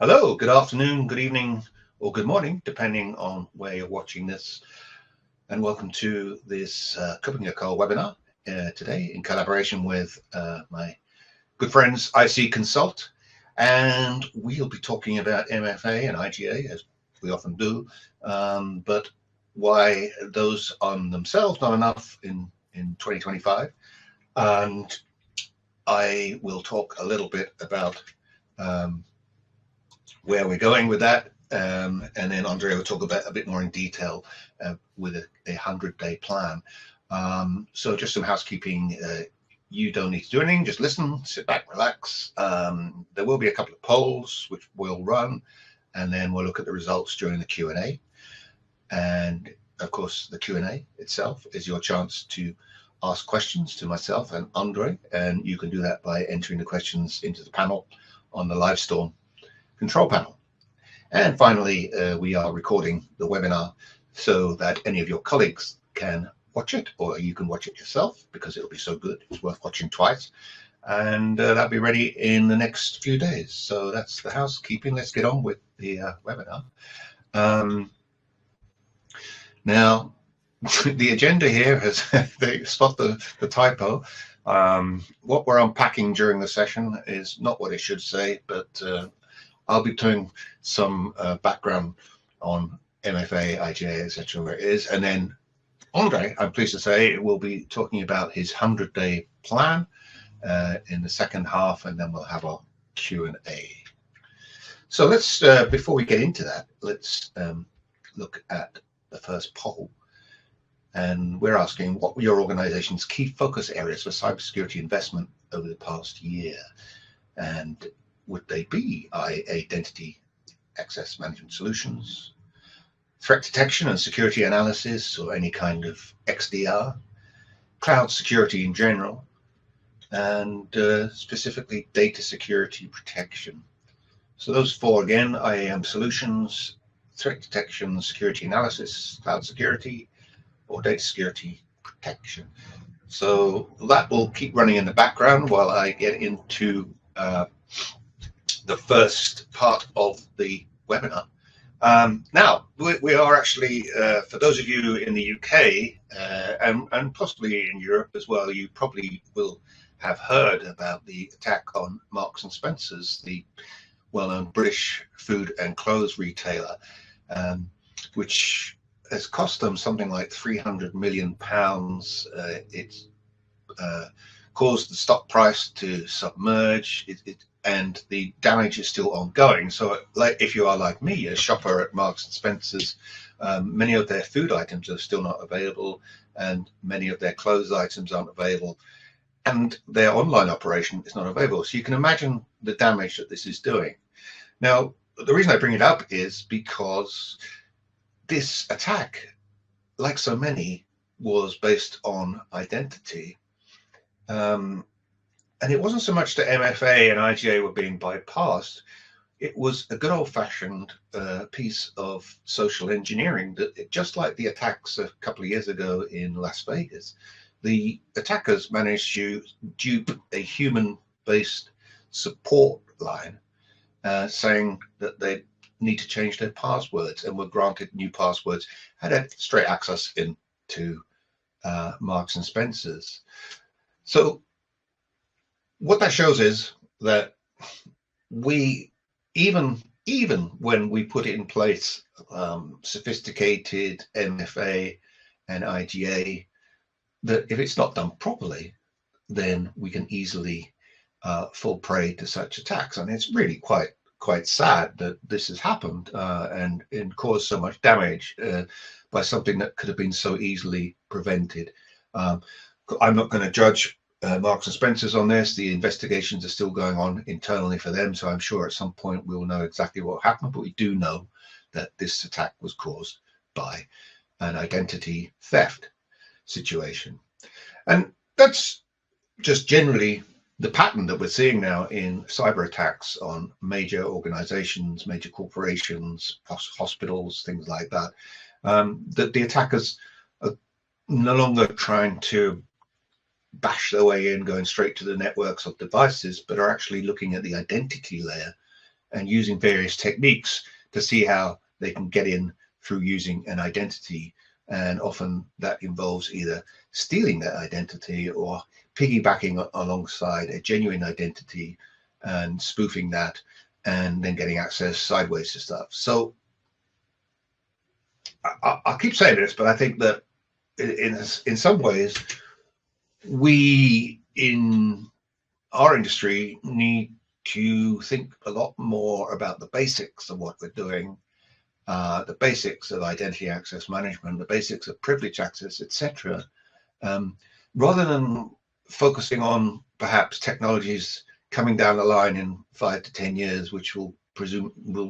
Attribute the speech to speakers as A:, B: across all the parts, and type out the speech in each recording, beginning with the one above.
A: Hello, good afternoon, good evening, or good morning, depending on where you're watching this. And welcome to this KuppingerCole webinar today in collaboration with my good friends IC Consult. And we'll be talking about MFA and IGA, as we often do, but why those on themselves not enough in 2025. And I will talk a little bit about where we're going with that, and then Andre will talk about a bit more in detail with a 100-day plan. So just some housekeeping. You don't need to do anything, just listen, sit back, relax. There will be a couple of polls which we'll run, and then we'll look at the results during the Q&A. And of course, the Q&A itself is your chance to ask questions to myself and Andre, and you can do that by entering the questions into the panel on the Livestorm control panel. And finally, we are recording the webinar so that any of your colleagues can watch it, or you can watch it yourself because it'll be so good. It's worth watching twice. And that'll be ready in the next few days. So that's the housekeeping. Let's get on with the webinar. Now, the agenda here has, they spot the typo. What we're unpacking during the session is not what it should say, but I'll be doing some background on MFA, IGA, etc. where it is, and then Andre, I'm pleased to say, will be talking about his 100-day plan in the second half, and then we'll have our Q&A. So let's, before we get into that, let's look at the first poll. And we're asking, what were your organization's key focus areas for cybersecurity investment over the past year? And would they be identity access management solutions, threat detection and security analysis, or any kind of XDR, cloud security in general, and specifically data security protection? So those four again: IAM solutions, threat detection, security analysis, cloud security, or data security protection. So that will keep running in the background while I get into the first part of the webinar. Now, we are actually, for those of you in the UK and possibly in Europe as well, you probably will have heard about the attack on Marks and Spencer's, the well-known British food and clothes retailer, which has cost them something like £300 million. It's caused the stock price to submerge, and the damage is still ongoing. So, like, if you are like me, a shopper at Marks and Spencer's, many of their food items are still not available, and many of their clothes items aren't available, and their online operation is not available. So you can imagine the damage that this is doing. Now, the reason I bring it up is because this attack, like so many, was based on identity. And it wasn't so much that MFA and IGA were being bypassed. It was a good old-fashioned piece of social engineering that, just like the attacks a couple of years ago in Las Vegas, the attackers managed to dupe a human-based support line saying that they need to change their passwords, and were granted new passwords, had straight access into Marks and Spencer's. So what that shows is that we, even when we put in place sophisticated MFA and IGA, that if it's not done properly, then we can easily fall prey to such attacks. And it's really quite sad that this has happened and caused so much damage by something that could have been so easily prevented. I'm not going to judge Marks and Spencer's on this. The investigations are still going on internally for them, so I'm sure at some point we will know exactly what happened, but we do know that this attack was caused by an identity theft situation. And that's just generally the pattern that we're seeing now in cyber attacks on major organizations, major corporations, hospitals, things like that. That the attackers are no longer trying to bash their way in, going straight to the networks of devices, but are actually looking at the identity layer and using various techniques to see how they can get in through using an identity. And often that involves either stealing that identity or piggybacking alongside a genuine identity and spoofing that, and then getting access sideways to stuff. So I'll keep saying this, but I think that in some ways, we in our industry need to think a lot more about the basics of what we're doing, the basics of identity access management, the basics of privilege access, etc., rather than focusing on perhaps technologies coming down the line in 5 to 10 years, which will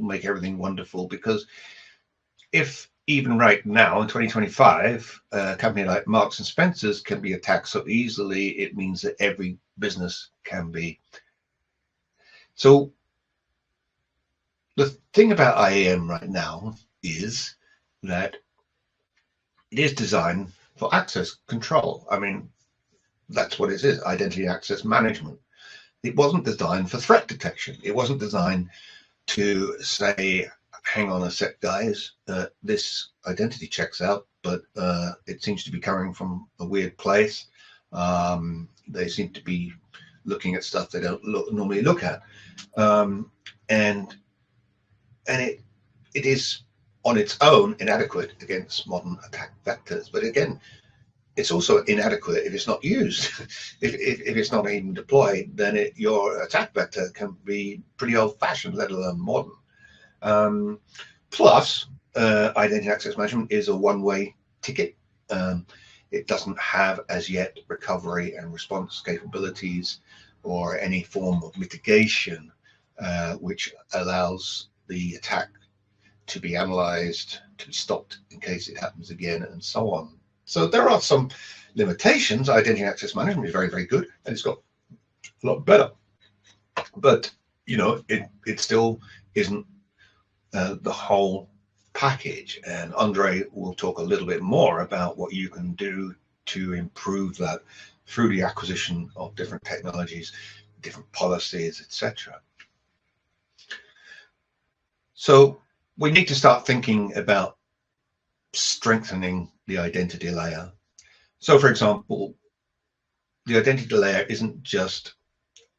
A: make everything wonderful. Because if even right now in 2025, a company like Marks and Spencer's can be attacked so easily, it means that every business can be. So the thing about IAM right now is that it is designed for access control. I mean, that's what it is, identity access management. It wasn't designed for threat detection. It wasn't designed to say, hang on a sec, guys, this identity checks out, but it seems to be coming from a weird place. They seem to be looking at stuff they don't normally look at. And it is on its own inadequate against modern attack vectors. But again, it's also inadequate if it's not used. if it's not even deployed, then your attack vector can be pretty old-fashioned, let alone modern. Plus, identity access management is a one-way ticket. It doesn't have as yet recovery and response capabilities or any form of mitigation, which allows the attack to be analyzed, to be stopped in case it happens again, and so on. So there are some limitations. Identity access management is very, very good, and it's got a lot better. But you know, it still isn't the whole package. And Andre will talk a little bit more about what you can do to improve that through the acquisition of different technologies, different policies, etc. So we need to start thinking about strengthening the identity layer. So for example, the identity layer isn't just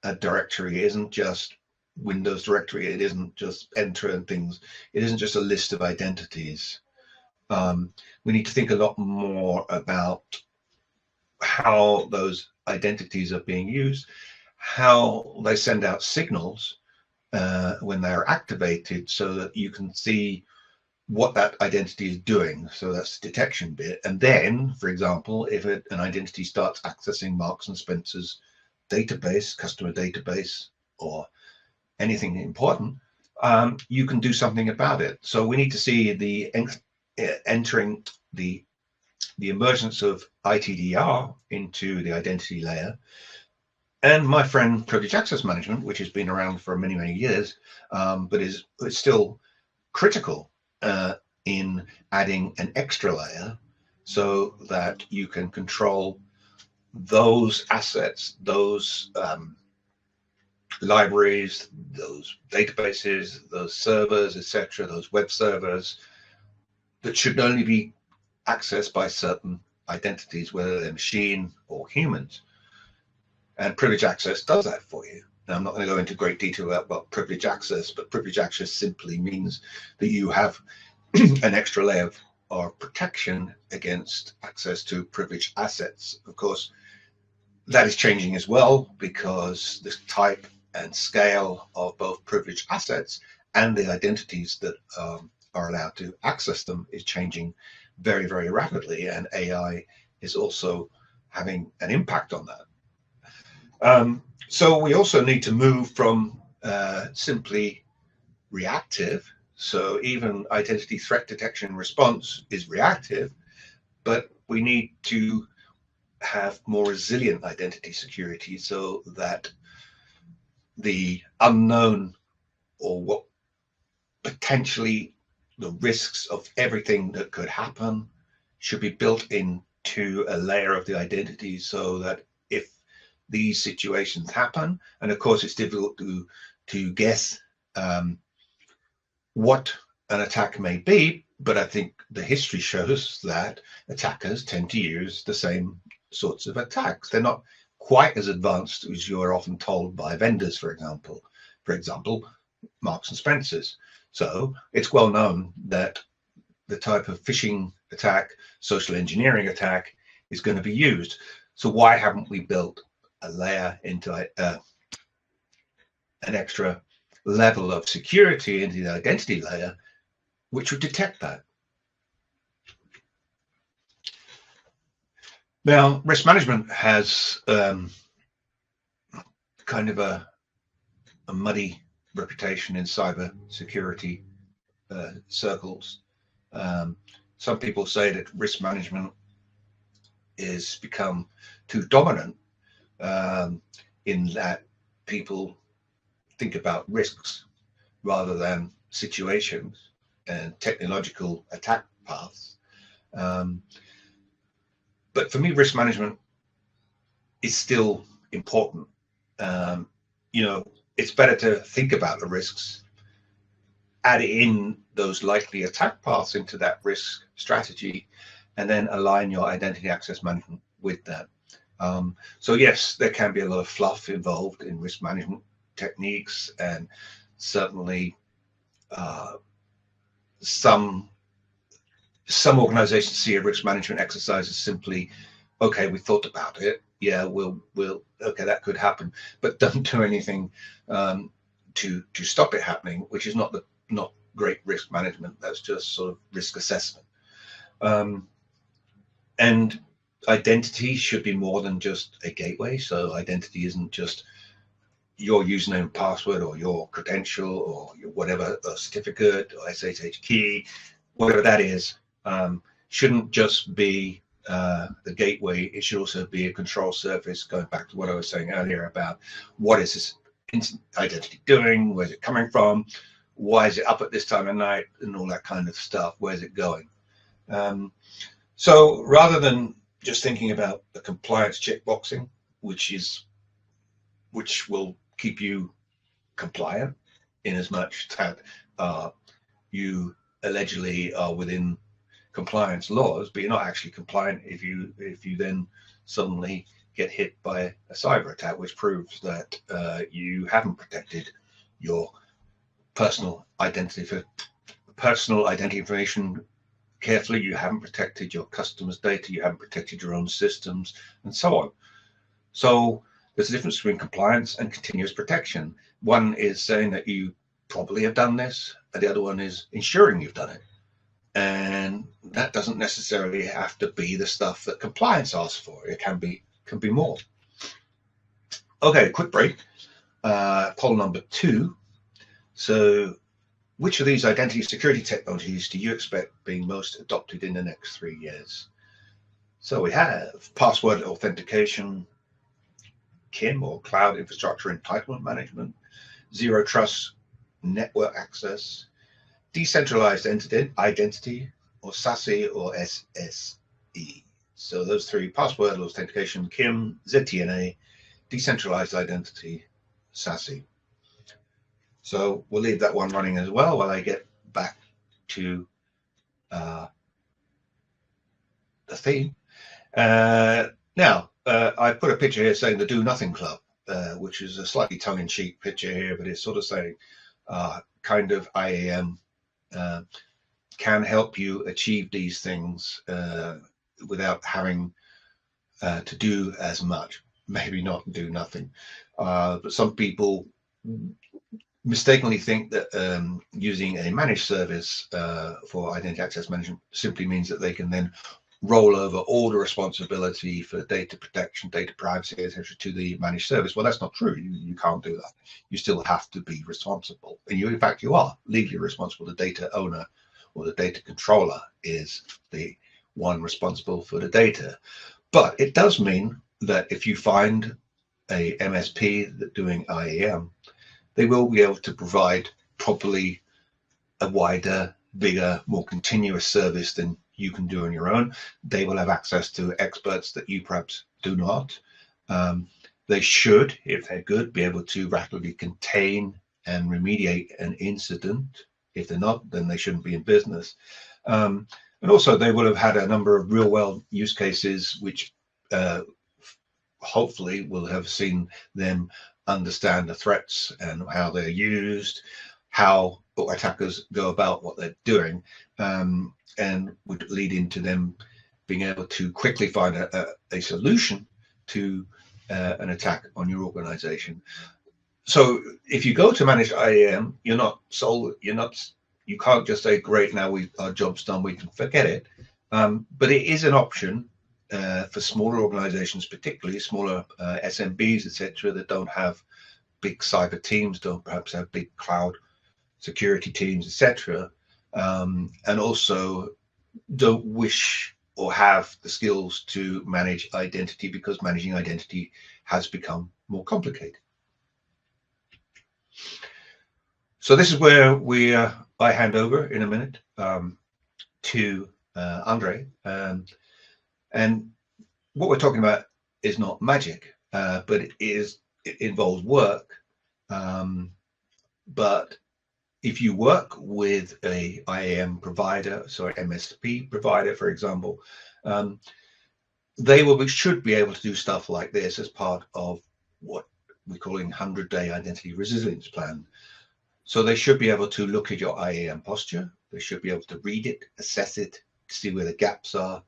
A: a directory, it isn't just Windows directory, it isn't just enter and things, it isn't just a list of identities. We need to think a lot more about how those identities are being used, how they send out signals when they are activated, so that you can see what that identity is doing. So that's the detection bit. And then, for example, if an identity starts accessing Marks and Spencer's database, customer database, or anything important, you can do something about it. So we need to see the entering the emergence of ITDR into the identity layer. And my friend privilege access management, which has been around for many, many years, but is still critical in adding an extra layer so that you can control those assets, those libraries, those databases, those servers, etc., those web servers that should only be accessed by certain identities, whether they're machine or humans. And privilege access does that for you. Now, I'm not going to go into great detail about privilege access, but privilege access simply means that you have an extra layer of protection against access to privileged assets. Of course, that is changing as well, because the type and scale of both privileged assets and the identities that are allowed to access them is changing very, very rapidly, and AI is also having an impact on that. So we also need to move from simply reactive. So even identity threat detection and response is reactive, but we need to have more resilient identity security, so that the unknown, or what potentially the risks of everything that could happen, should be built into a layer of the identity, so that if these situations happen, and of course it's difficult to guess what an attack may be, but I think the history shows that attackers tend to use the same sorts of attacks. They're not quite as advanced as you're often told by vendors, for example. For example, Marks and Spencer's. So it's well known that the type of phishing attack, social engineering attack is going to be used. So why haven't we built a layer into an extra level of security into the identity layer, which would detect that? Now, risk management has kind of a muddy reputation in cyber security circles. Some people say that risk management is become too dominant in that people think about risks rather than situations and technological attack paths. But for me, risk management is still important. You know, it's better to think about the risks, add in those likely attack paths into that risk strategy, and then align your identity access management with that. So yes, there can be a lot of fluff involved in risk management techniques, and certainly some organizations see a risk management exercise as simply, okay, we thought about it, yeah, we'll okay, that could happen, but don't do anything to stop it happening, which is not great risk management. That's just sort of risk assessment. And identity should be more than just a gateway. So identity isn't just your username and password or your credential or your whatever, a certificate or SSH key, whatever that is. Shouldn't just be the gateway. It should also be a control surface, going back to what I was saying earlier about what is this identity doing, where's it coming from, why is it up at this time of night, and all that kind of stuff. Where's it going? So rather than just thinking about the compliance checkboxing, which will keep you compliant in as much that you allegedly are within compliance laws, but you're not actually compliant if you then suddenly get hit by a cyber attack, which proves that you haven't protected your personal identity information carefully, you haven't protected your customers' data, you haven't protected your own systems, and so on. So there's a difference between compliance and continuous protection. One is saying that you probably have done this, and the other one is ensuring you've done it. And that doesn't necessarily have to be the stuff that compliance asks for. It can be more. Okay, quick break. Poll number 2. So which of these identity security technologies do you expect being most adopted in the next 3 years? So we have password authentication, KIM or cloud infrastructure entitlement management, zero trust network access, decentralized identity, or SASE or SSE. So those 3: password authentication, KIM, ZTNA, decentralized identity, SASE. So we'll leave that one running as well while I get back to the theme. Now, I put a picture here saying the Do Nothing Club, which is a slightly tongue-in-cheek picture here, but it's sort of saying kind of IAM can help you achieve these things without having to do as much. Maybe not do nothing. But some people mistakenly think that using a managed service for identity access management simply means that they can then roll over all the responsibility for data protection, data privacy, etc., to the managed service. Well, that's not true. You can't do that. You still have to be responsible, and in fact, you are legally responsible. The data owner or the data controller is the one responsible for the data. But it does mean that if you find a MSP that doing IAM, they will be able to provide probably a wider, bigger, more continuous service than you can do on your own. They will have access to experts that you perhaps do not. They should, if they're good, be able to rapidly contain and remediate an incident. If they're not, then they shouldn't be in business. And also, they will have had a number of real-world use cases, which hopefully will have seen them understand the threats and how they're used, how attackers go about what they're doing, and would lead into them being able to quickly find a solution to an attack on your organization. So if you go to manage IAM, you can't just say, great, now our job's done, we can forget it. But it is an option for smaller organizations, particularly smaller SMBs, etc., that don't have big cyber teams, don't perhaps have big cloud security teams, etc., and also don't wish or have the skills to manage identity, because managing identity has become more complicated. So this is where I hand over in a minute to Andre, and what we're talking about is not magic, but it involves work. But if you work with a IAM provider, so MSP provider, for example, they should be able to do stuff like this as part of what we're calling 100-day identity resilience plan. So they should be able to look at your IAM posture. They should be able to read it, assess it, see where the gaps are,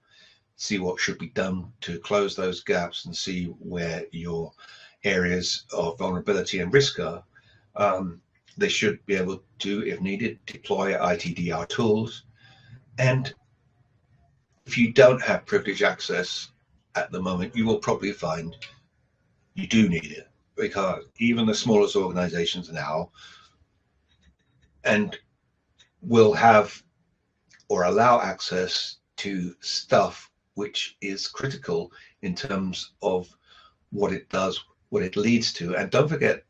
A: see what should be done to close those gaps, and see where your areas of vulnerability and risk are. They should be able to, if needed, deploy ITDR tools. And if you don't have privileged access at the moment, you will probably find you do need it, because even the smallest organizations now and will have or allow access to stuff which is critical in terms of what it does, what it leads to. And don't forget,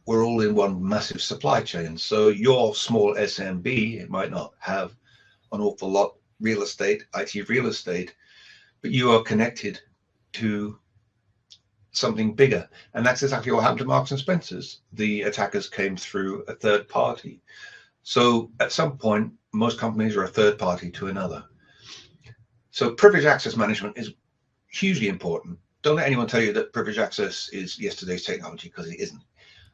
A: we're all in one massive supply chain. So your small SMB, it might not have an awful lot real estate, IT real estate, but you are connected to something bigger. And that's exactly what happened to Marks and Spencer's. The attackers came through a third party. So at some point, most companies are a third party to another. So privileged access management is hugely important. Don't let anyone tell you that privileged access is yesterday's technology, because it isn't.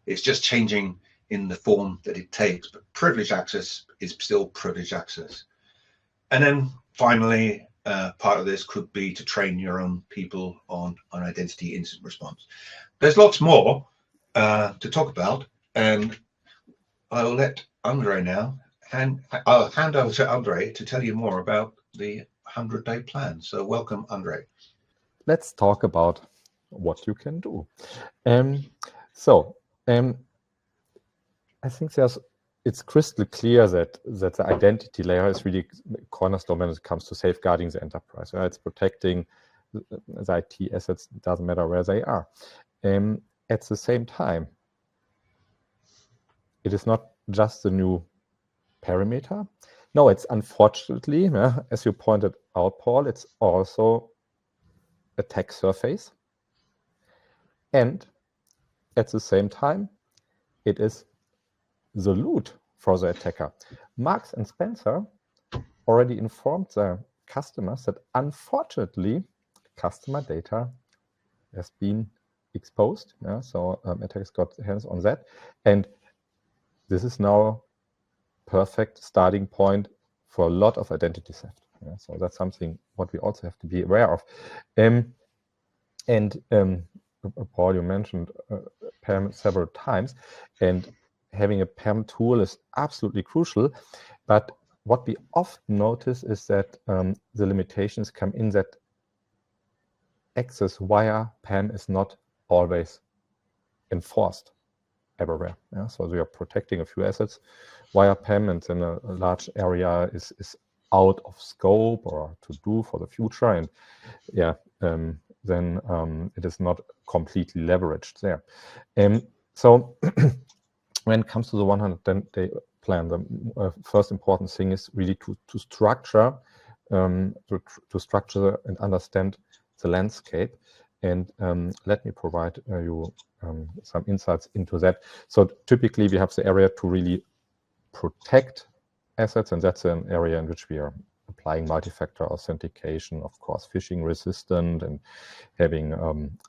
A: It's just changing in the form that it takes, but privileged access is still privileged access. And then finally, part of this could be to train your own people on identity incident response. There's lots more to talk about, and I'll let Andre now, and I'll hand over to Andre to tell you more about the 100-day plan. So welcome, Andre.
B: Let's talk about what you can do. I think it's crystal clear that the identity layer is really a cornerstone when it comes to safeguarding the enterprise. It's protecting the IT assets, it doesn't matter where they are. At the same time, it is not just the new perimeter. No, it's unfortunately, as you pointed out, Paul, it's also attack surface. And at the same time, it is the loot for the attacker. Marks and Spencer already informed their customers that unfortunately customer data has been exposed. So attackers got hands on that. And this is now perfect starting point for a lot of identity theft. So that's something what we also have to be aware of. Paul, you mentioned PAM several times, and having a PAM tool is absolutely crucial. But what we often notice is that the limitations come in that access via PAM is not always enforced everywhere. So we are protecting a few assets via PAM, and then a large area is out of scope or to do for the future. And then it is not completely leveraged there. So when it comes to the 100-day plan, the first important thing is really to structure, to structure and understand the landscape. And let me provide you some insights into that. So typically we have the area to really protect assets, and that's an area in which we are applying multi-factor authentication, of course, phishing resistant, and having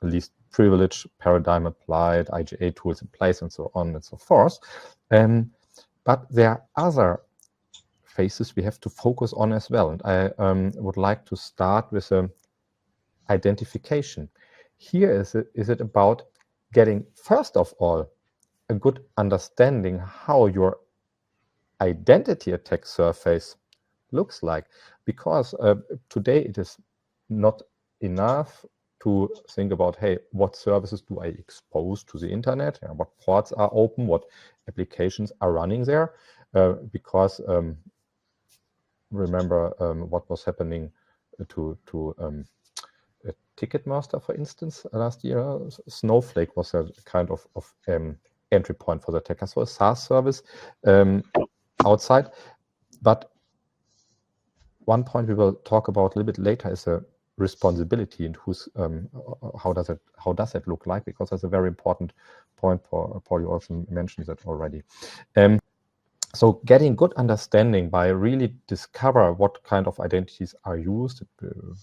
B: least privilege paradigm applied, IGA tools in place, and so on and so forth. But there are other phases we have to focus on as well. And I would like to start with identification. Here is it about getting, first of all, a good understanding how your identity attack surface looks like, because today it is not enough to think about, hey, what services do I expose to the internet? What ports are open? What applications are running there? Because remember what was happening to Ticketmaster, for instance, last year. Snowflake was a kind of entry point for the attacker, so a SaaS service outside. But one point we will talk about a little bit later is a responsibility, and who's how does it look like, because that's a very important point. Paul, you also mentioned that already. So getting good understanding by really discover what kind of identities are used,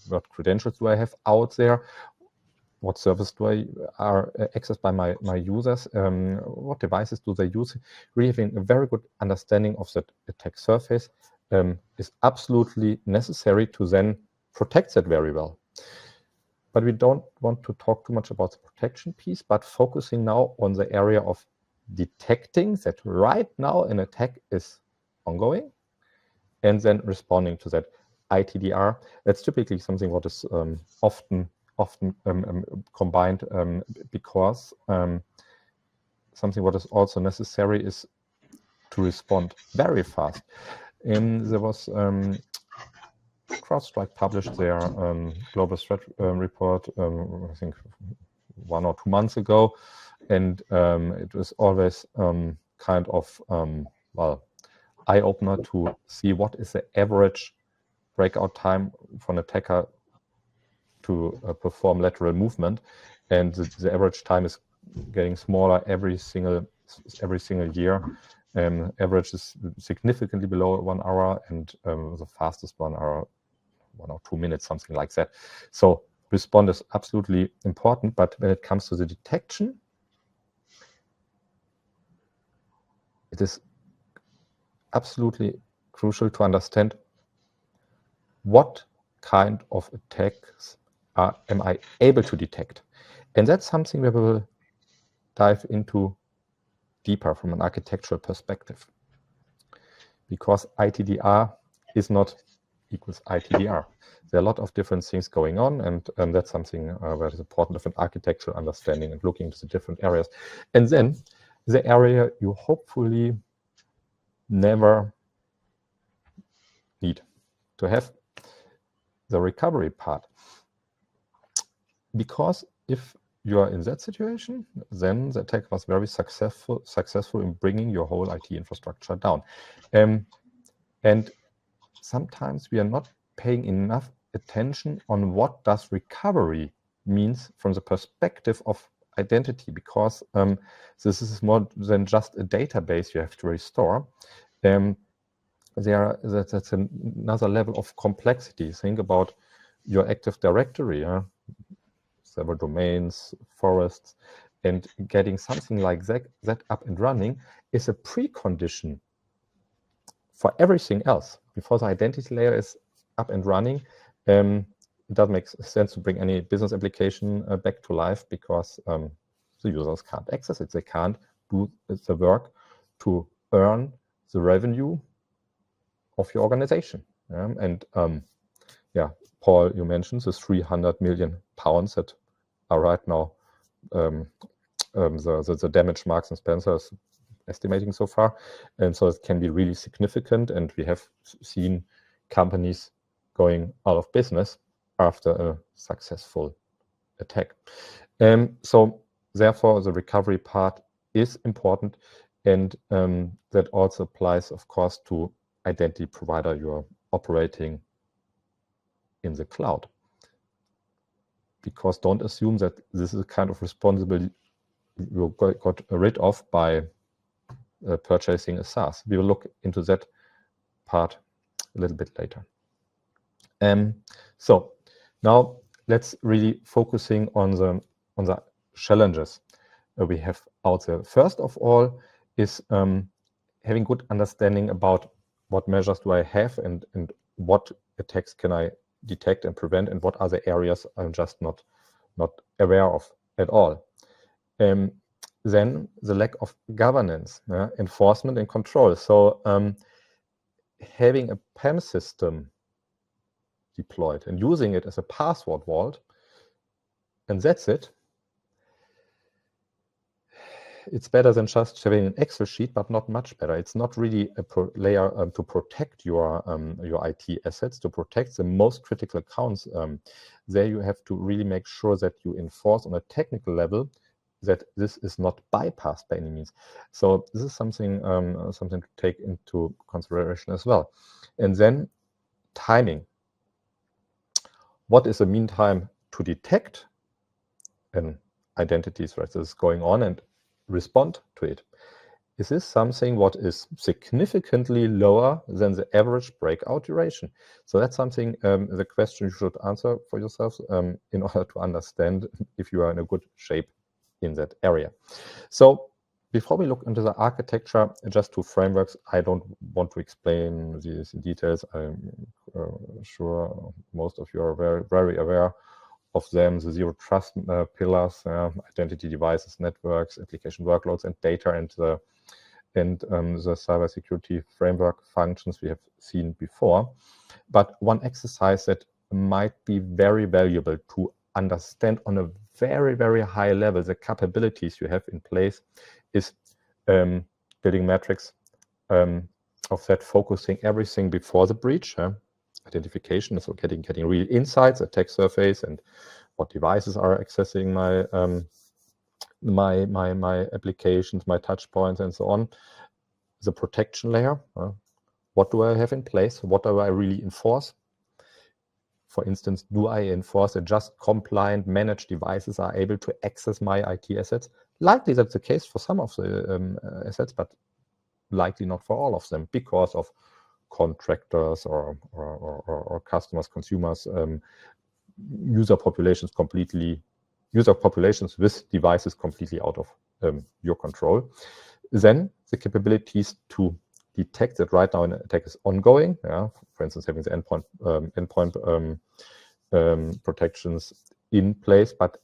B: what credentials do I have out there, what service are accessed by my users, what devices do they use. Really having a very good understanding of that attack surface is absolutely necessary to then protect that very well. But we don't want to talk too much about the protection piece, but focusing now on the area of detecting that right now an attack is ongoing, and then responding to that. ITDR, that's typically something what is often combined, because something what is also necessary is to respond very fast. There was CrowdStrike published their global threat report, I think 1 or 2 months ago, and it was always kind of well, eye-opener to see what is the average breakout time for an attacker to perform lateral movement, and the average time is getting smaller every single year. Average is significantly below 1 hour, and the fastest 1 hour, 1 or 2 minutes, something like that. So respond is absolutely important, but when it comes to the detection, it is absolutely crucial to understand what kind of attacks am I able to detect. And that's something we will dive into deeper from an architectural perspective, because ITDR is not equals ITDR. There are a lot of different things going on, and that's something that is important of an architectural understanding and looking into the different areas. And then the area you hopefully never need to have, the recovery part. Because if you are in that situation, then the attack was very successful in bringing your whole IT infrastructure down. And sometimes we are not paying enough attention on what does recovery means from the perspective of identity, because this is more than just a database you have to restore. That's another level of complexity. Think about your Active Directory, several domains, forests, and getting something like that up and running is a precondition for everything else. Before the identity layer is up and running, it doesn't make sense to bring any business application back to life, because the users can't access it. They can't do the work to earn the revenue of your organization. Paul, you mentioned the 300 million pounds that are right now the damage Marks and Spencer is estimating so far, and so it can be really significant. And we have seen companies going out of business after a successful attack. So therefore, the recovery part is important, and that also applies, of course, to identity provider you're operating in the cloud. because don't assume that this is a kind of responsibility you got rid of by purchasing a SaaS. We will look into that part a little bit later. So now let's really focusing on the challenges we have out there. First of all is having good understanding about what measures do I have and what attacks can I detect and prevent, and what are the areas I'm just not aware of at all. Then the lack of governance, enforcement and control. So having a PAM system deployed and using it as a password vault, and that's it. It's better than just having an Excel sheet, but not much better. It's not really a layer to protect your IT assets, to protect the most critical accounts. There you have to really make sure that you enforce on a technical level that this is not bypassed by any means. So this is something to take into consideration as well. And then timing. What is the mean time to detect an identity threat that is going on and respond to it? Is this something what is significantly lower than the average breakout duration? So that's something, the question you should answer for yourself in order to understand if you are in a good shape in that area. So before we look into the architecture, just two frameworks. I don't want to explain these in details. I'm sure most of you are very, very aware of them, the zero trust pillars, identity devices, networks, application workloads, and data, and the cybersecurity framework functions we have seen before. But one exercise that might be very valuable to understand on a very, very high level the capabilities you have in place is building metrics of that, focusing everything before the breach. Identification, so getting real insights, attack surface, and what devices are accessing my applications, my touch points, and so on. The protection layer, what do I have in place? What do I really enforce? For instance, do I enforce that just compliant managed devices are able to access my IT assets? Likely that's the case for some of the assets, but likely not for all of them because of contractors or customers, consumers, user populations with devices completely out of your control. Then the capabilities to detect that right now an attack is ongoing. For instance, having the endpoint protections in place, but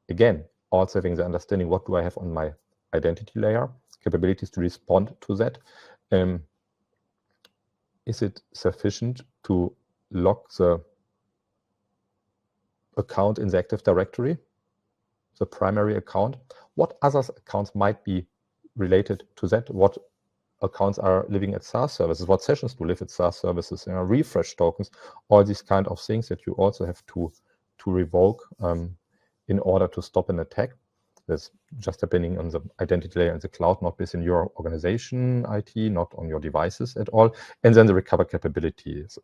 B: again, also having the understanding what do I have on my identity layer, capabilities to respond to that. Is it sufficient to lock the account in the Active Directory, the primary account? What other accounts might be related to that? What accounts are living at SaaS services? What sessions do live at SaaS services? Refresh tokens, all these kind of things that you also have to revoke in order to stop an attack. That's just happening on the identity layer in the cloud, not within your organization IT, not on your devices at all. And then the recover capabilities,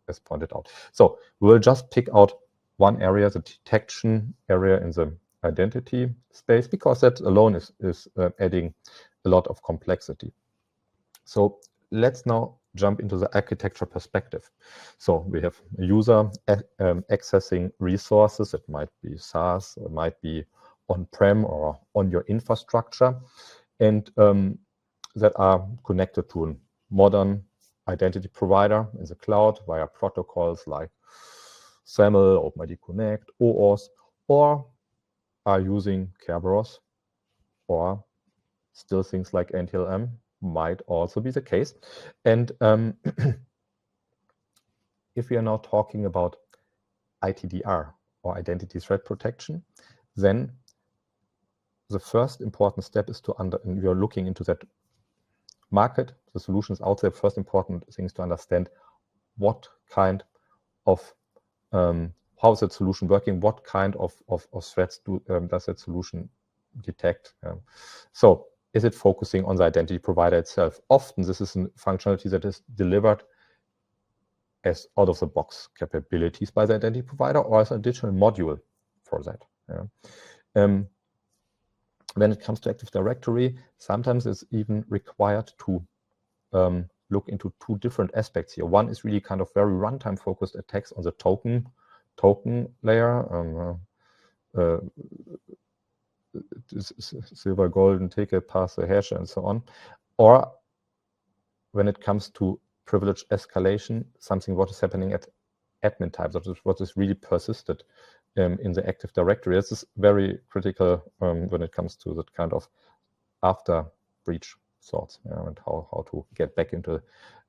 B: as pointed out. So we will just pick out one area, the detection area in the identity space, because that alone is adding a lot of complexity. So let's now jump into the architecture perspective. So we have a user accessing resources. It might be SaaS, it might be on-prem or on your infrastructure, and that are connected to a modern identity provider in the cloud via protocols like SAML, OpenID Connect, OAuth, or are using Kerberos, or still things like NTLM might also be the case. And if we are now talking about ITDR or identity threat protection, then the first important step is we are looking into that market, the solutions out there. First important thing is to understand what kind of how is that solution working, what kind of threats does that solution detect. So is it focusing on the identity provider itself? Often this is a functionality that is delivered as out-of-the-box capabilities by the identity provider, or as an additional module for that. Yeah. When it comes to Active Directory, sometimes it's even required to look into two different aspects here. One is really kind of very runtime focused attacks on the token layer, silver, golden ticket, pass the hash, and so on. Or when it comes to privilege escalation, something what is happening at admin types, what is really persisted in the Active Directory. This is very critical when it comes to that kind of after breach thoughts, and how to get back into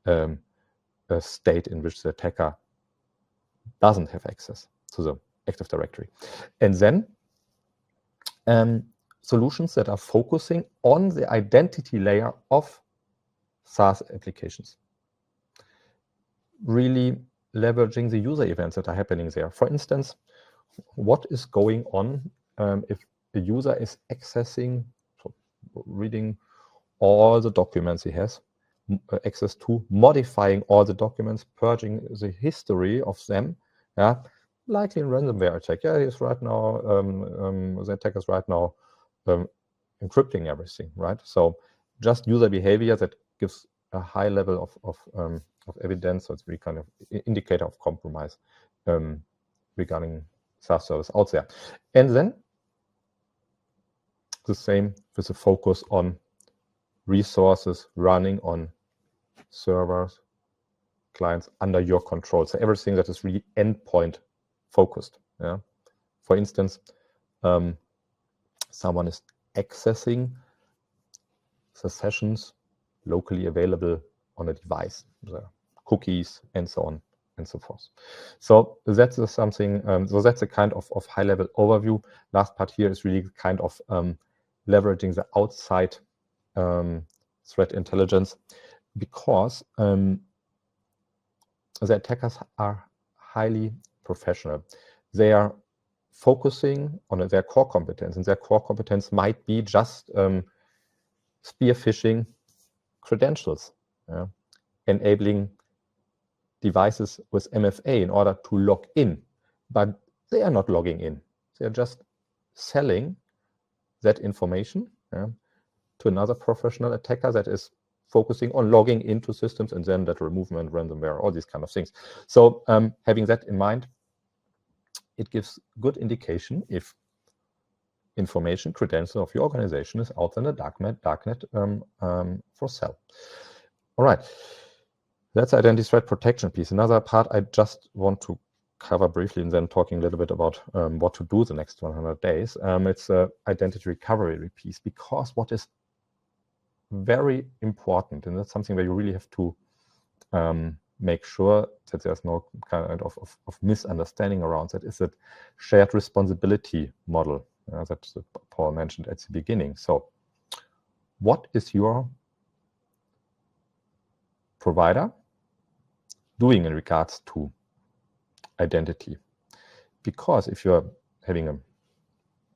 B: a state in which the attacker doesn't have access to the Active Directory. And then solutions that are focusing on the identity layer of SaaS applications, really leveraging the user events that are happening there. For instance, what is going on if a user is accessing, so reading all the documents he has access to, modifying all the documents, purging the history of them, yeah, likely in ransomware attack. Yeah, he's right now, the attacker is right now encrypting everything, right? So just user behavior that gives a high level of evidence, so it's really kind of indicator of compromise regarding SaaS service out there. And then the same with a focus on resources running on servers, clients under your control. So everything that is really endpoint focused. Yeah. For instance, someone is accessing the sessions locally available on a device, the cookies, and so on and so forth. So that's something. So that's a kind of high-level overview. Last part here is really kind of leveraging the outside threat intelligence, because the attackers are highly professional. They are focusing on their core competence, and their core competence might be just spear phishing credentials, enabling devices with MFA in order to log in, but they are not logging in. They are just selling that information to another professional attacker that is focusing on logging into systems and then lateral movement, ransomware, all these kind of things. So having that in mind, it gives good indication if information credential of your organization is out in the darknet for sale. All right, that's identity threat protection piece. Another part I just want to cover briefly, and then talking a little bit about what to do the next 100 days. It's identity recovery piece, because what is very important, and that's something where you really have to make sure that there's no kind of misunderstanding around that, is that shared responsibility model that Paul mentioned at the beginning. So what is your provider doing in regards to identity? Because if you're having a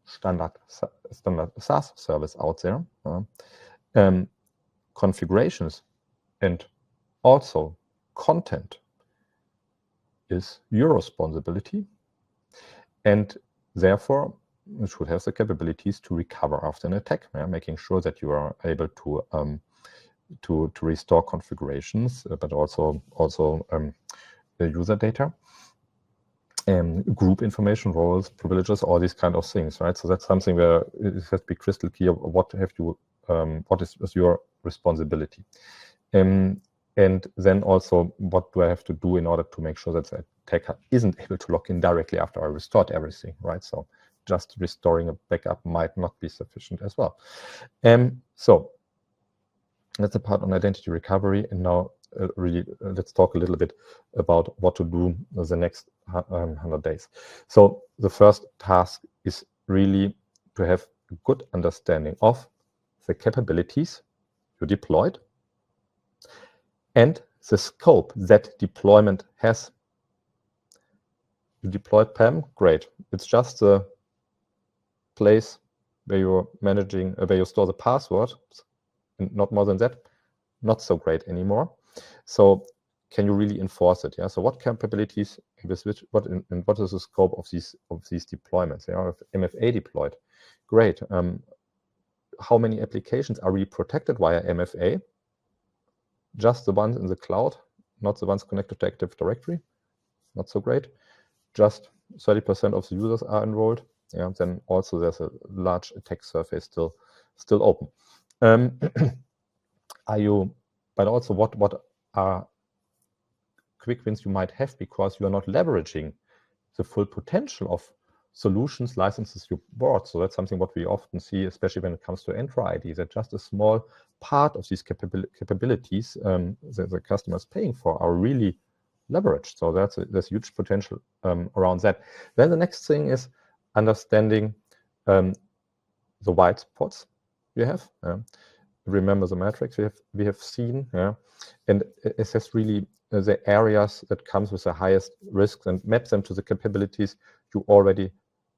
B: standard SaaS service out there, configurations and also content is your responsibility, and therefore you should have the capabilities to recover after an attack, making sure that you are able to restore configurations, but also the user data, group information, roles, privileges, all these kind of things, right? So that's something where it has to be crystal clear what is your responsibility, and then also what do I have to do in order to make sure that the attacker isn't able to log in directly after I restored everything, right? So just restoring a backup might not be sufficient as well. So that's the part on identity recovery. And now really let's talk a little bit about what to do the next 100 days. So the first task is really to have a good understanding of the capabilities you deployed and the scope that deployment has. You deployed PAM, great. It's just the place where you're managing, where you store the password, and not more than that. Not so great anymore. So can you really enforce it? Yeah. So what capabilities, what is the scope of these deployments? Yeah, if MFA deployed, great. How many applications are really protected via MFA? Just the ones in the cloud, not the ones connected to Active Directory. Not so great. Just 30% of the users are enrolled. Yeah. Then also there's a large attack surface still open. But also what are quick wins you might have because you are not leveraging the full potential of solutions, licenses you bought. So that's something what we often see, especially when it comes to Entra ID, that just a small part of these capabilities the customer is paying for are really leveraged. So there's huge potential around that. Then the next thing is understanding the white spots you have. Remember the matrix we have seen, yeah, and assess really the areas that comes with the highest risks and map them to the capabilities you already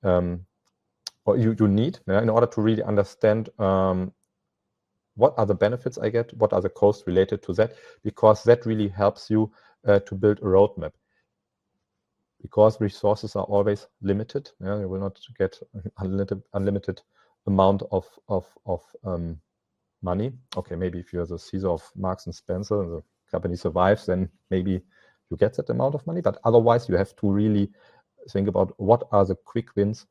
B: or you need, yeah, in order to really understand what are the benefits I get, what are the costs related to that, because that really helps you to build a roadmap. Because resources are always limited, yeah, you will not get unlimited amount of money. Okay, maybe if you're the CISO of Marks and Spencer and the company survives, then maybe you get that amount of money. But otherwise, you have to really think about what are the quick wins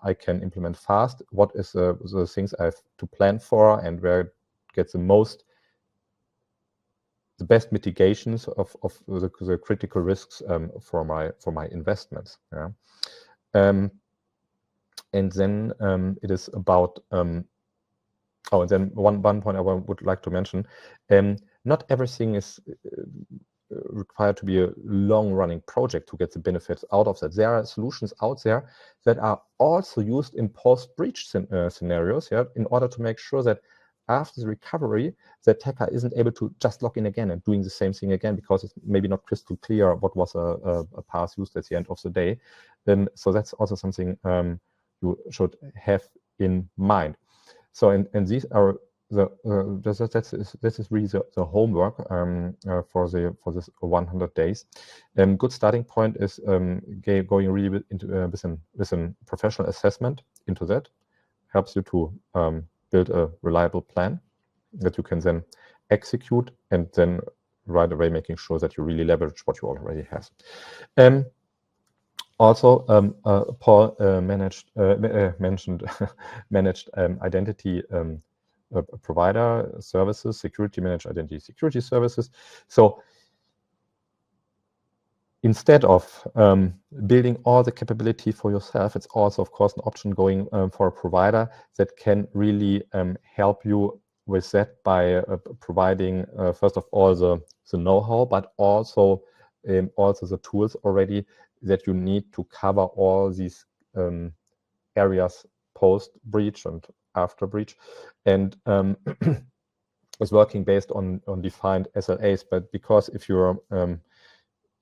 B: I can implement fast. What is the things I have to plan for, and where it gets the best mitigations of the critical risks for my investments. Yeah. And then it is about oh, and then one point I would like to mention, not everything is required to be a long-running project to get the benefits out of that. There are solutions out there that are also used in post-breach scenarios, yeah, in order to make sure that after the recovery, the attacker isn't able to just log in again and doing the same thing again, because it's maybe not crystal clear what was a path used at the end of the day. So that's also something you should have in mind. So, and these are this is really the homework for this 100 days. Good starting point is going really into with a professional assessment into that. Helps you to build a reliable plan that you can then execute, and then right away making sure that you really leverage what you already have. Also, Paul mentioned managed identity provider services, security managed identity security services. So instead of building all the capability for yourself, it's also, of course, an option going for a provider that can really help you with that by providing, first of all, the know-how, but also the tools already that you need to cover all these areas post-breach and after breach, and is working based on defined SLAs. But because if your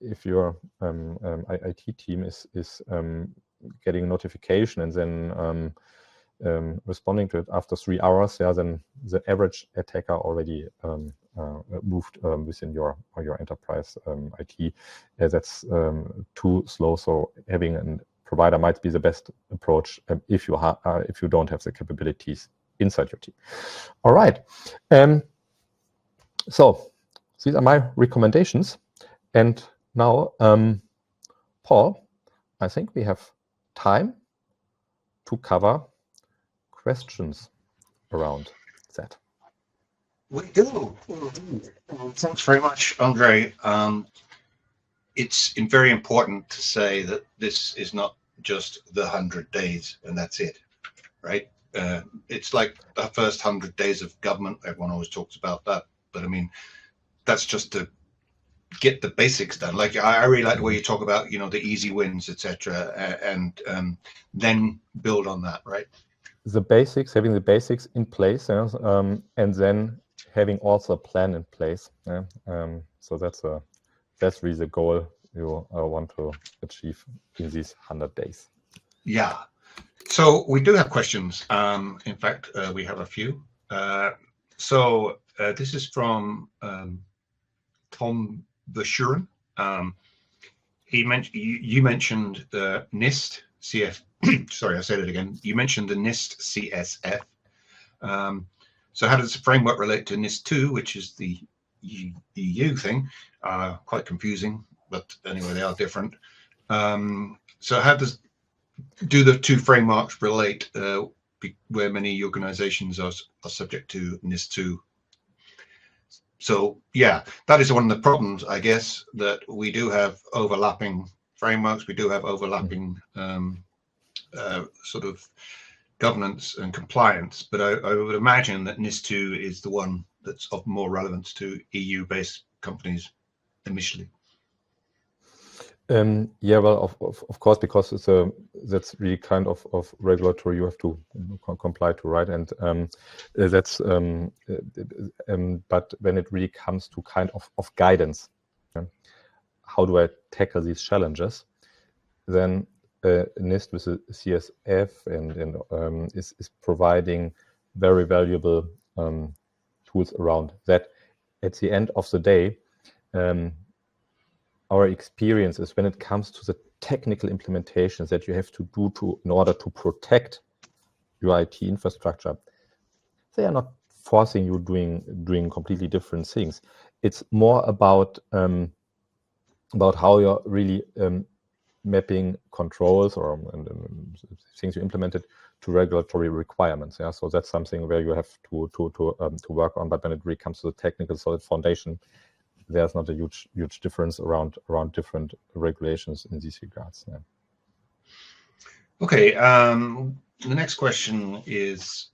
B: IT team is getting notification and then responding to it after 3 hours, yeah, then the average attacker already moved within your enterprise IT. That's too slow. So having a provider might be the best approach if you don't have the capabilities inside your team. All right. So these are my recommendations. And now, Paul, I think we have time to cover questions around that.
A: We do. Thanks very much, Andre. It's very important to say that this is not just the 100 days and that's it, right? It's like the first 100 days of government. Everyone always talks about that, but I mean, that's just to get the basics done. Like I really like the way you talk about, the easy wins, etc., and then build on that, right?
B: The basics, having the basics in place, and then having also a plan in place. So that's really the goal you want to achieve in these 100 days.
A: Yeah. So we do have questions. In fact, we have a few. So this is from Tom Verschuren. You mentioned the NIST CF. Sorry, I said it again. You mentioned the NIST CSF. So how does the framework relate to NIST 2, which is the EU thing? Quite confusing, but anyway, they are different. So how do the two frameworks relate, where many organizations are subject to NIST 2? So yeah, that is one of the problems, I guess, that we do have overlapping frameworks. We do have overlapping sort of governance and compliance, but I would imagine that NIST 2 is the one that's of more relevance to EU-based companies initially.
B: Yeah, well, of course, because it's that's really kind of regulatory you have to comply to, right? And that's but when it really comes to kind of guidance, how do I tackle these challenges? Then NIST with the CSF and is providing very valuable tools around that. At the end of the day, our experience is when it comes to the technical implementations that you have to do in order to protect your IT infrastructure, they are not forcing you doing completely different things. It's more about how you're really mapping controls or things you implemented to regulatory requirements. Yeah, so that's something where you have to work on. But when it really comes to the technical solid foundation, there's not a huge difference around different regulations in these regards. Yeah.
A: Okay. The next question is,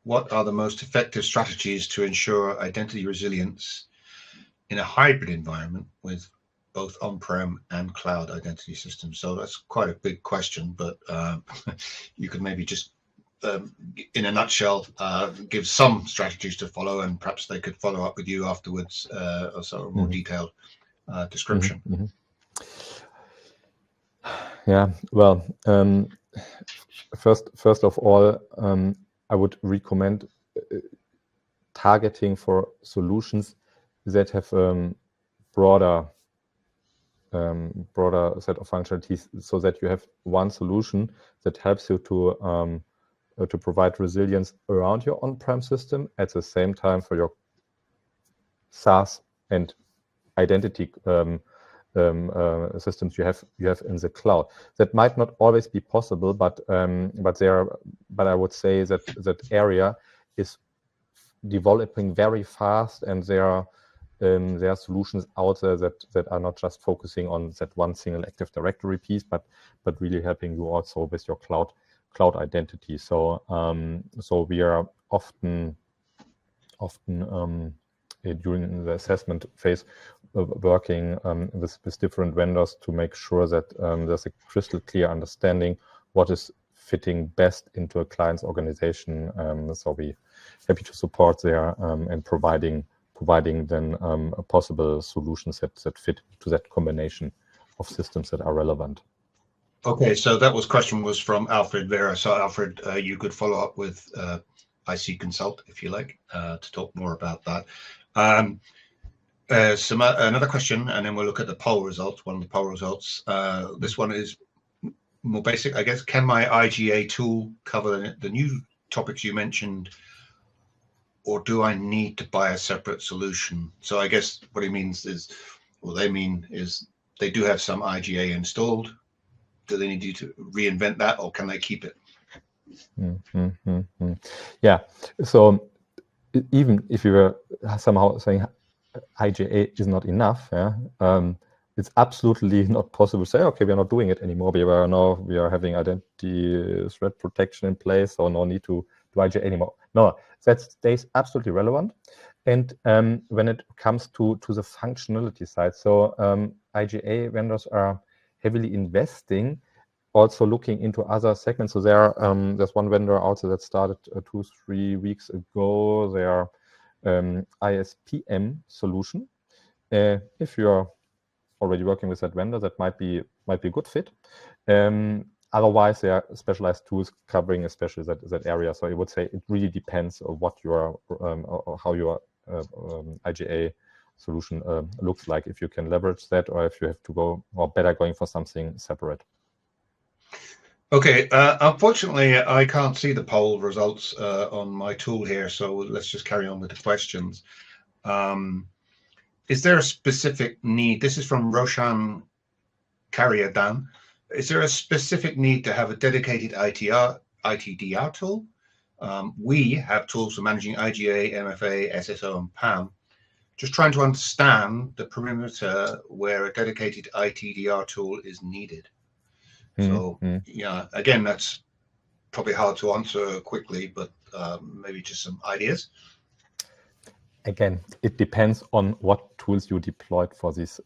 A: what are the most effective strategies to ensure identity resilience in a hybrid environment with both on-prem and cloud identity systems? So that's quite a big question, but you could maybe just in a nutshell, give some strategies to follow, and perhaps they could follow up with you afterwards, or sort of more detailed description.
B: Yeah, well, first of all, I would recommend targeting for solutions that have broader set of functionalities, so that you have one solution that helps you to provide resilience around your on-prem system, at the same time for your SaaS and identity systems you have in the cloud. That might not always be possible, but I would say that area is developing very fast, and there are solutions out there that are not just focusing on that one single Active Directory piece, but really helping you also with your cloud identity. So we are often during the assessment phase working with different vendors to make sure that there's a crystal clear understanding what is fitting best into a client's organization. So we happy to support there and providing then possible solutions that fit to that combination of systems that are relevant.
A: Okay, so that question was from Alfred Vera. So Alfred, you could follow up with IC Consult if you like to talk more about that. Another question, and then we'll look at the poll results. One of the poll results. This one is more basic, I guess. Can my IGA tool cover the new topics you mentioned, or do I need to buy a separate solution? So I guess what he means is, what they mean is, they do have some IGA installed. Do they need you to reinvent that, or can they keep it?
B: Yeah. So even if you were somehow saying IGA is not enough, yeah, it's absolutely not possible to say, okay, we are not doing it anymore. We are having identity threat protection in place, so no need to do IGA anymore. No, that stays absolutely relevant. And when it comes to the functionality side, so IGA vendors are heavily investing, also looking into other segments. So there's one vendor out there that started 2-3 weeks ago. Their ISPM solution. If you're already working with that vendor, that might be a good fit. Otherwise, there are specialized tools covering especially that area. So I would say it really depends on what your how your IGA solution looks like, if you can leverage that, or if you have to go, or better going for something separate.
A: Okay, unfortunately, I can't see the poll results on my tool here, so let's just carry on with the questions. Is there a specific need? This is from Roshan Karyadan. Is there a specific need to have a dedicated ITDR tool? We have tools for managing IGA, MFA, SSO, and PAM. Just trying to understand the perimeter where a dedicated ITDR tool is needed. So, yeah, again, that's probably hard to answer quickly, but maybe just some ideas.
B: Again, it depends on what tools you deployed for these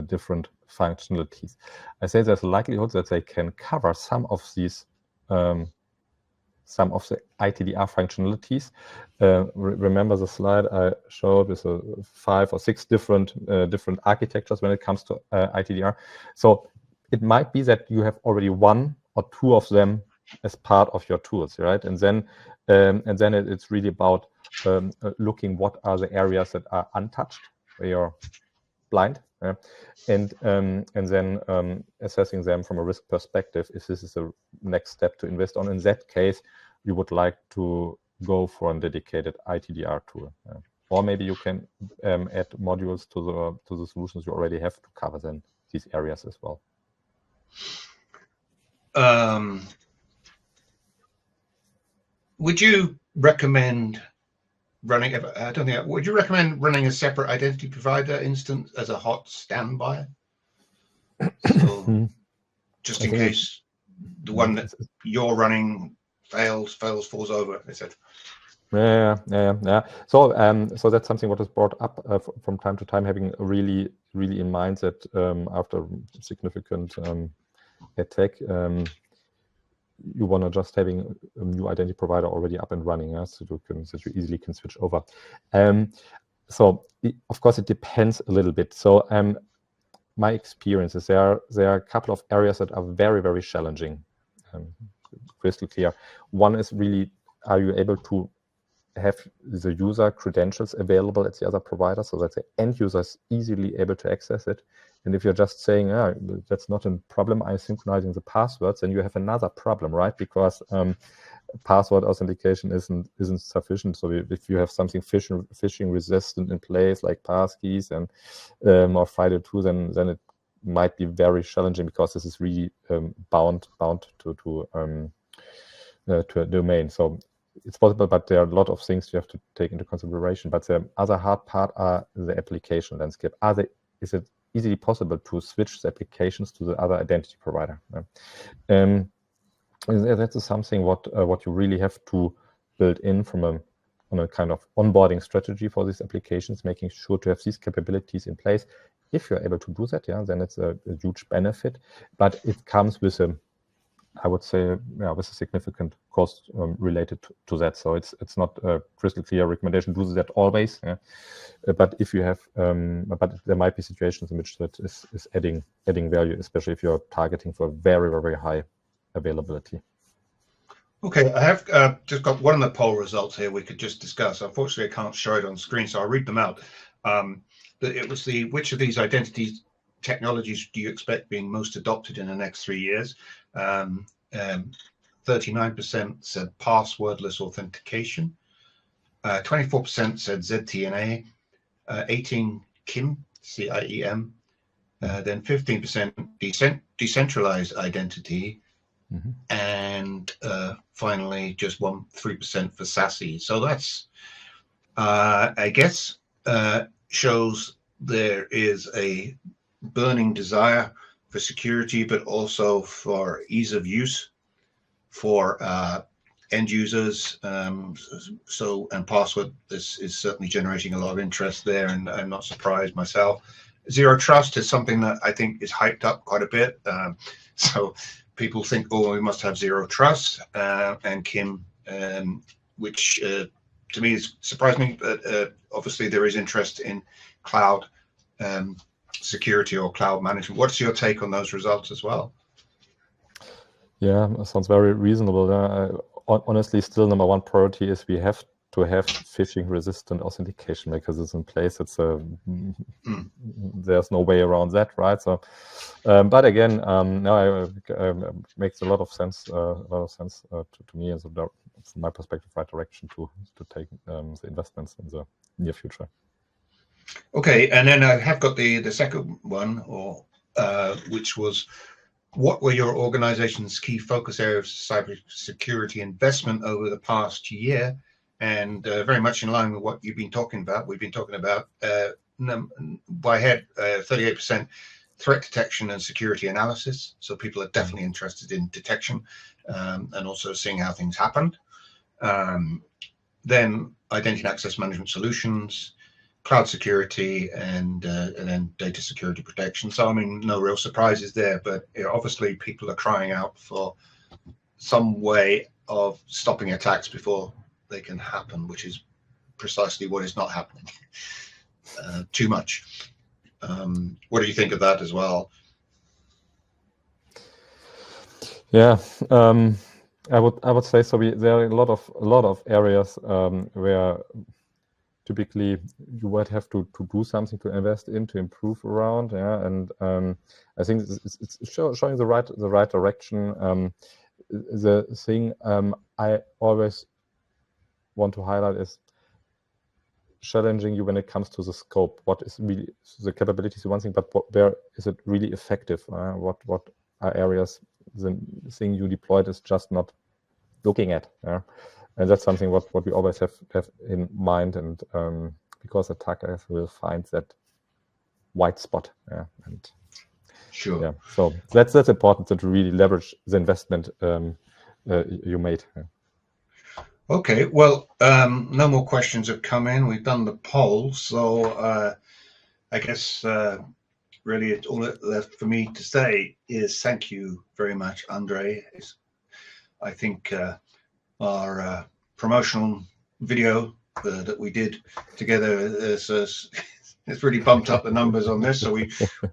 B: different functionalities. I say there's a likelihood that they can cover some of these, some of the ITDR functionalities. Remember the slide I showed with 5 or 6 different architectures when it comes to ITDR. So it might be that you have already 1 or 2 of them as part of your tools, right? And then it's really about looking what are the areas that are untouched, where you're blind, and then assessing them from a risk perspective, if this is the next step to invest on. In that case, you would like to go for a dedicated ITDR tool, or maybe you can add modules to the solutions you already have to cover then these areas as well.
A: Would you recommend running? I don't think. Would you recommend running a separate identity provider instance as a hot standby? So, just in case the one that you're running falls over, etc.
B: Yeah. So that's something what is brought up from time to time, having really in mind that after significant attack, you want to just having a new identity provider already up and running, so you easily can switch over. So of course it depends a little bit. So my experience is there are a couple of areas that are very challenging. Crystal clear. One is really, are you able to have the user credentials available at the other provider so that the end user is easily able to access it? And if you're just saying, that's not a problem, I'm synchronizing the passwords, then you have another problem, right? Because password authentication isn't sufficient. So if you have something phishing resistant in place, like passkeys and or FIDO2, then it might be very challenging, because this is really bound to a domain. So it's possible, but there are a lot of things you have to take into consideration. But the other hard part are the application landscape. Is it easily possible to switch the applications to the other identity provider? That's something what you really have to build in on a kind of onboarding strategy for these applications, making sure to have these capabilities in place. If you're able to do that, then it's a huge benefit. But it comes with I would say, with a significant cost related to that. So it's not a crystal clear recommendation to do that always. But if you have, but there might be situations in which that is adding value, especially if you're targeting for very high availability.
A: Okay, I have just got one of the poll results here we could just discuss. Unfortunately, I can't show it on screen, so I'll read them out. It was which of these identity technologies do you expect being most adopted in the next 3 years? 39% said passwordless authentication, 24% said ZTNA, 18% KIM, CIEM, then 15% decentralized identity, and finally just 3% for SASE. So that's, I guess, shows there is a burning desire for security, but also for ease of use for end users. And password is certainly generating a lot of interest there, and I'm not surprised myself. Zero trust is something that I think is hyped up quite a bit. So people think, we must have zero trust, and KIM, which to me is surprised me, but obviously there is interest in cloud security or cloud management. What's your take on those results as well?
B: Yeah, that sounds very reasonable. Honestly, still number one priority is we have to have phishing-resistant authentication mechanisms in place. It's there's no way around that, right? So, but again, no, it makes a lot of sense. To me, as from my perspective, right direction to take the investments in the near future.
A: Okay, and then I have got the second one, or which was, what were your organization's key focus areas of cybersecurity investment over the past year? And very much in line with what you've been talking about. We've been talking about by head 38% threat detection and security analysis. So people are definitely interested in detection and also seeing how things happened. Then identity and access management solutions, cloud security, and then data security protection. So I mean, no real surprises there, but obviously people are crying out for some way of stopping attacks before they can happen, which is precisely what is not happening too much. What do you think of that as well?
B: Yeah, I would say so. There are a lot of areas where typically you would have to do something to invest in, to improve around. Yeah, and I think it's showing the right direction. The thing I always want to highlight is challenging you when it comes to the scope. What is really the capabilities is one thing, but where is it really effective? What are areas the thing you deployed is just not looking at? And that's something what we always have in mind, and because attackers will find that white spot. And
A: sure.
B: Yeah, so that's important to really leverage the investment you made.
A: Okay, well, no more questions have come in. We've done the poll, so I guess really it's all left for me to say is thank you very much, Andre. I think our promotional video that we did together it's really bumped up the numbers on this. So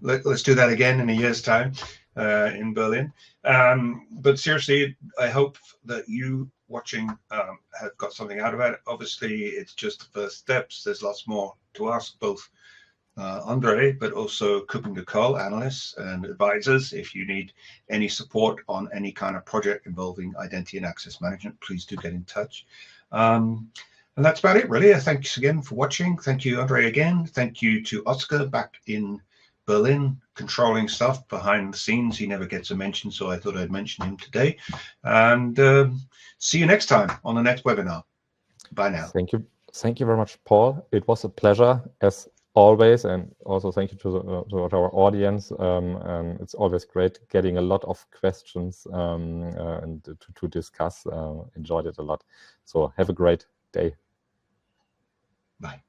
A: let's do that again in a year's time in Berlin. But seriously, I hope that you watching have got something out of it. Obviously, it's just the first steps. There's lots more to ask both Andre, but also KuppingerCole analysts and advisors. If you need any support on any kind of project involving identity and access management, please do get in touch. And that's about it, really. Thanks again for watching. Thank you, Andre, again. Thank you to Oscar back in Berlin, controlling stuff behind the scenes. He never gets a mention, so I thought I'd mention him today. And see you next time on the next webinar. Bye now.
B: Thank you very much, Paul. It was a pleasure as always, and also thank you to our audience. It's always great getting a lot of questions and to discuss. Enjoyed it a lot. So have a great day.
A: Bye.